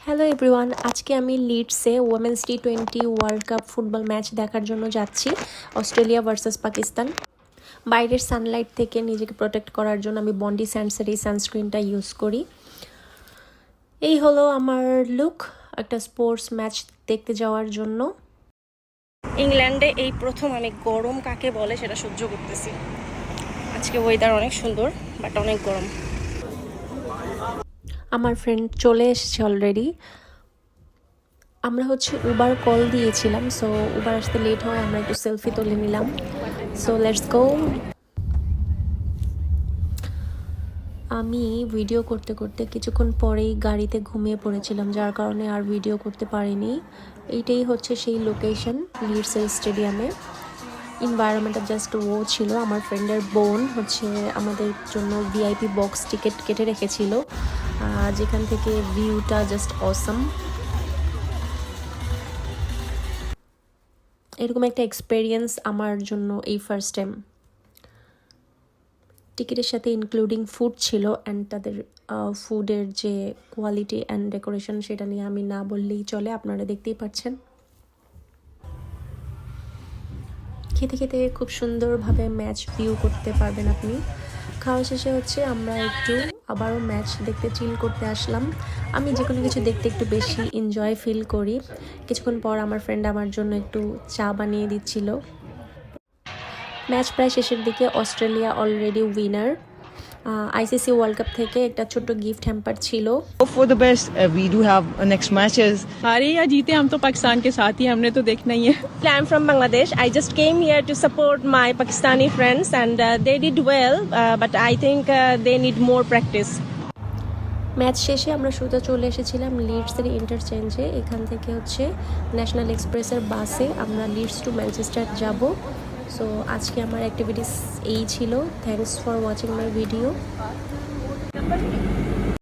Hello everyone, আজকে আমি লিডসে ওমেন্স টি20 ওয়ার্ল্ড কাপ ফুটবল ম্যাচ দেখার জন্য যাচ্ছি। Australia versus Pakistan. বাইরের সানলাইট থেকে নিজেকে প্রোটেক্ট করার জন্য আমি বন্ডি স্যান্ডসের এই সানস্ক্রিনটা ইউজ করি। এই হলো আমার লুক একটা স্পোর্টস ম্যাচ দেখতে যাওয়ার জন্য। ইংল্যান্ডে এই প্রথম আমি গরম কাকে বলে সেটা সহ্য করতেছি। আজকে ওয়েদার অনেক সুন্দর বাট অনেক গরম। আমার ফ্রেন্ড চলে এসেছে অলরেডি। আমরা উবার কল দিয়েছিলাম, সো উবার আসতে লেট হয়, আমরা একটু সেলফি তুলে নিলাম। So let's go. আমি ভিডিও করতে করতে কিছুক্ষণ পরেই গাড়িতে ঘুমিয়ে পড়েছিলাম, যার কারণে আর ভিডিও করতে পারিনি। এইটাই হচ্ছে সেই লোকেশন লিডসের স্টেডিয়ামে। এনভায়রনমেন্টটা জাস্ট ও ছিল। আমার ফ্রেন্ডের বোন আমাদের জন্য ভিআইপি বক্স টিকিট কেটে রেখেছিল, যেখান থেকে ভিউটা জাস্ট অসাম। এরকম একটা এক্সপেরিয়েন্স আমার জন্য এই ফার্স্ট টাইম। টিকিটের সাথে ইনক্লুডিং ফুড ছিল, অ্যান্ড তাদের ফুডের যে কোয়ালিটি অ্যান্ড ডেকোরেশন সেটা নিয়ে আমি না বললেই চলে, আপনারা দেখতেই পাচ্ছেন। খেতে খেতে খুব সুন্দরভাবে ম্যাচ ভিউ করতে পারবেন আপনি। খাওয়া শেষে আমরা একটু আবারও ম্যাচ দেখতে চিল করতে আসলাম। আমি যে কোনো কিছু দেখতে একটু বেশি এনজয় ফিল করি। কিছুক্ষণ পর আমার ফ্রেন্ড আমার জন্য একটু চা বানিয়ে দিচ্ছিল। ম্যাচ প্রায় শেষের দিকে। Australia already winner. ICC world cup থেকে একটা ছোট্ট গিফট হ্যাম্পার ছিল। Hope for the best. We do have next matches. हारे या जीते हम तो पाकिस्तान के साथ ही, हमने तो देखना ही है। I'm from Bangladesh. I just came here to support my Pakistani friends and they did well, but I think they need more practice. Match শেষে আমরা শুতে চলে এসেছিলাম লিডসের ইন্টারচেঞ্জে। এখান থেকে ন্যাশনাল এক্সপ্রেসের বাসে আমরা লিডস টু ম্যানচেস্টার যাব। সো আজকে আমার অ্যাক্টিভিটিস এই ছিল। Thanks for watching my video.